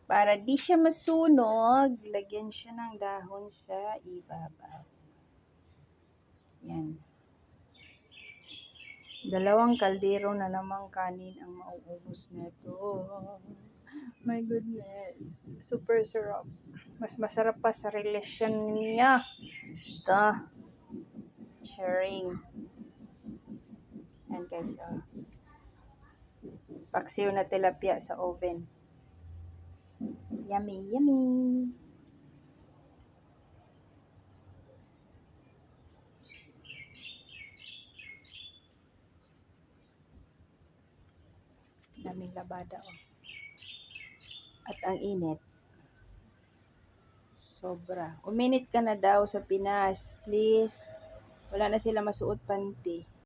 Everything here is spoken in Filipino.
Para di siya masunog, lagyan siya ng dahon sa ibabaw. Yan. 2 kaldero na namang kanin ang mauubos nito. My goodness. Super sarap. Mas masarap pa sa relasyon niya. Ito. Sharing. Yan guys. Paksiw na tilapia sa oven. Yummy, yummy. Daming labada At ang init. Sobra. Uminit ka na daw sa Pinas. Please. Wala na sila masuot panty.